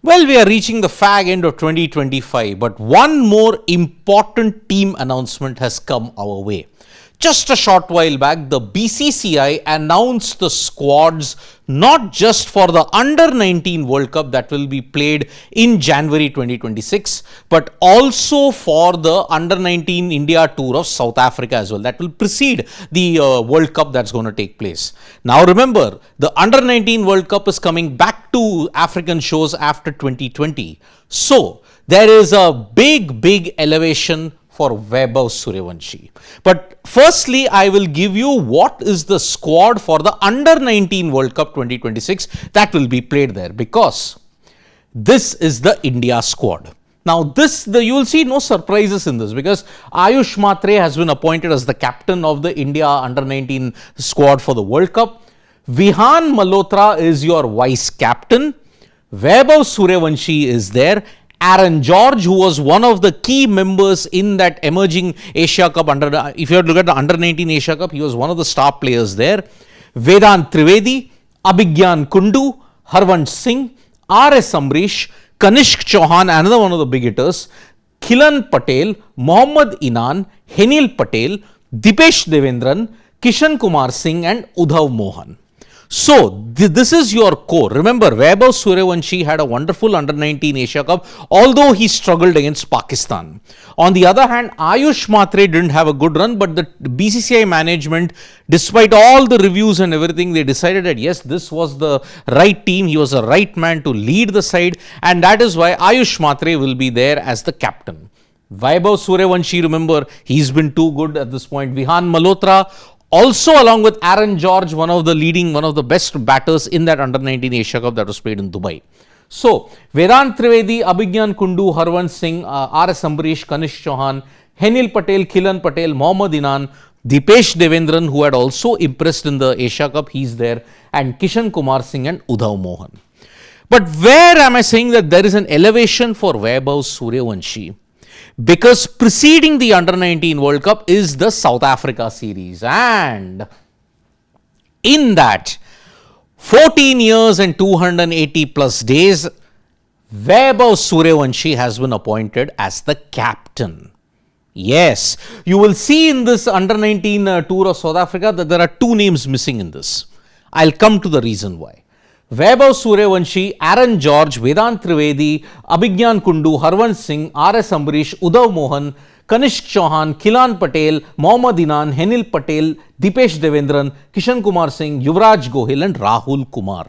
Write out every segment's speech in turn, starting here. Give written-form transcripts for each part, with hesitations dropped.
Well, we are reaching the fag end of 2025, but one more important team announcement has come our way. Just a short while back, the BCCI announced the squads not just for the Under-19 World Cup that will be played in January 2026, but also for the Under-19 India Tour of South Africa as well. That will precede the World Cup that's going to take place. Now remember, the Under-19 World Cup is coming back to African shores after 2020. So there is a big elevation for Vaibhav Suryavanshi. But firstly, I will give you what is the squad for the Under-19 World Cup 2026 that will be played there, because this is the India squad. Now, you will see no surprises in this, because Ayush Mhatre has been appointed as the captain of the India Under-19 squad for the World Cup. Vihan Malhotra is your vice captain. Vaibhav Suryavanshi is there. Aaron George, who was one of the key members in that emerging Asia Cup, if you have to look at the Under-19 Asia Cup, he was one of the star players there. Vedant Trivedi, Abhigyan Kundu, Harvansh Singh, RS Amrish, Kanishk Chauhan, another one of the big hitters, Khilan Patel, Mohammad Inan, Henil Patel, Dipesh Devendran, Kishan Kumar Singh and Udhav Mohan. So, this is your core. Remember, Vaibhav Suryavanshi had a wonderful Under-19 Asia Cup, although he struggled against Pakistan. On the other hand, Ayush Mhatre didn't have a good run, but the BCCI management, despite all the reviews and everything, they decided that yes, this was the right team. He was the right man to lead the side, and that is why Ayush Mhatre will be there as the captain. Vaibhav Suryavanshi, remember, he's been too good at this point. Vihan Malhotra, also along with Aaron George, one of the best batters in that Under-19 Asia Cup that was played in Dubai. So, Vedant Trivedi, Abhigyan Kundu, Harvansh Singh, RS Amrish, Kanishk Chauhan, Henil Patel, Khilan Patel, Mohammad Inan, Dipesh Devendran, who had also impressed in the Asia Cup, he's there, and Kishan Kumar Singh and Udhav Mohan. But where am I saying that there is an elevation for Vaibhav Suryavanshi? Because preceding the Under-19 World Cup is the South Africa series, and in that 14 years and 280 plus days, Vaibhav Suryavanshi has been appointed as the captain. Yes, you will see in this Under-19 Tour of South Africa that there are two names missing in this. I'll come to the reason why. Vaibhav Suryavanshi, Aaron George, Vedant Trivedi, Abhigyan Kundu, Harvansh Singh, RS Amrish, Udhav Mohan, Kanishk Chauhan, Khilan Patel, Mohammad Inan, Henil Patel, Dipesh Devendran, Kishan Kumar Singh, Yuvraj Gohil and Rahul Kumar.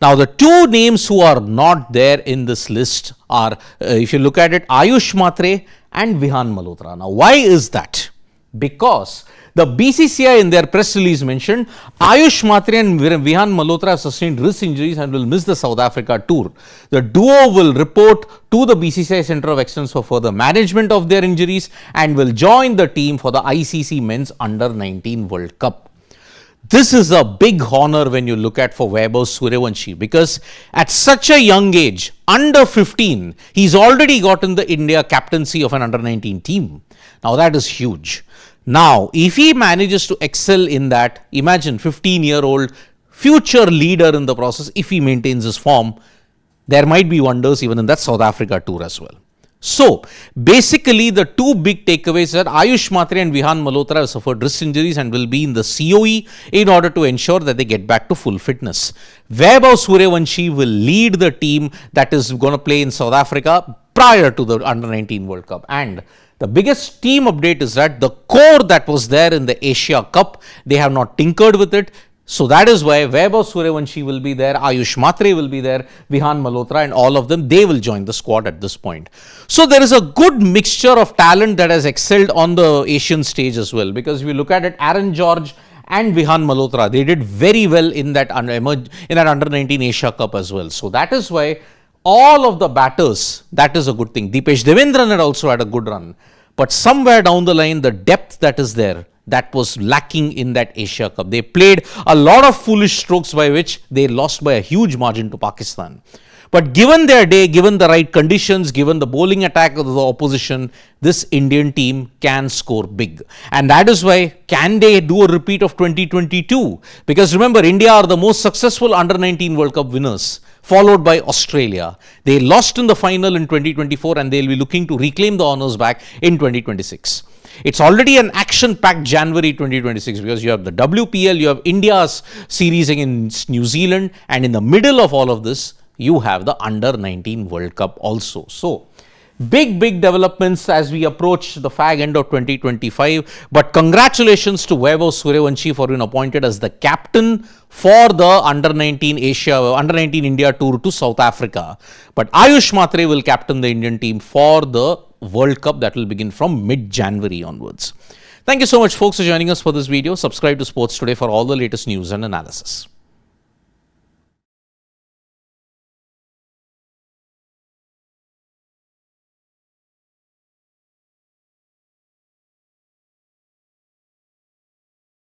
Now, the two names who are not there in this list are, if you look at it, Ayush Mhatre and Vihan Malhotra. Now, why is that? Because the BCCI in their press release mentioned Ayush Mhatre and Vihan Malhotra have sustained wrist injuries and will miss the South Africa tour. The duo will report to the BCCI Centre of Excellence for further management of their injuries and will join the team for the ICC Men's Under-19 World Cup. This is a big honor when you look at for Vaibhav Suryavanshi, because at such a young age, under 15, he's already gotten the India captaincy of an Under-19 team. Now that is huge. Now, if he manages to excel in that, imagine 15-year-old future leader in the process, if he maintains his form, there might be wonders even in that South Africa tour as well. So, basically the two big takeaways are Ayush Mhatre and Vihan Malhotra have suffered wrist injuries and will be in the COE in order to ensure that they get back to full fitness. Vaibhav Suryavanshi will lead the team that is going to play in South Africa prior to the Under-19 World Cup. And the biggest team update is that the core that was there in the Asia Cup, they have not tinkered with it. So that is why Vaibhav Suryavanshi will be there, Ayush Mhatre will be there, Vihan Malhotra and all of them, they will join the squad at this point. So there is a good mixture of talent that has excelled on the Asian stage as well. Because if you look at it, Aaron George and Vihan Malhotra, they did very well in that Under-19 Asia Cup as well. So that is why all of the batters, that is a good thing. Dipesh Devendran had also had a good run. But somewhere down the line, the depth that is there, that was lacking in that Asia Cup. They played a lot of foolish strokes by which they lost by a huge margin to Pakistan. But given their day, given the right conditions, given the bowling attack of the opposition, this Indian team can score big. And that is why, can they do a repeat of 2022? Because remember, India are the most successful Under-19 World Cup winners. followed by Australia. They lost in the final in 2024 and they'll be looking to reclaim the honours back in 2026. It's already an action-packed January 2026 because you have the WPL, you have India's series against New Zealand, and in the middle of all of this, you have the Under-19 World Cup also. So, big developments as we approach the fag end of 2025. But congratulations to Vaibhav Suryavanshi for being appointed as the captain for the Under-19 India tour to South Africa. But Ayush Mhatre will captain the Indian team for the World Cup that will begin from mid-January onwards. Thank you so much, folks, for joining us for this video. Subscribe to Sports Today for all the latest news and analysis.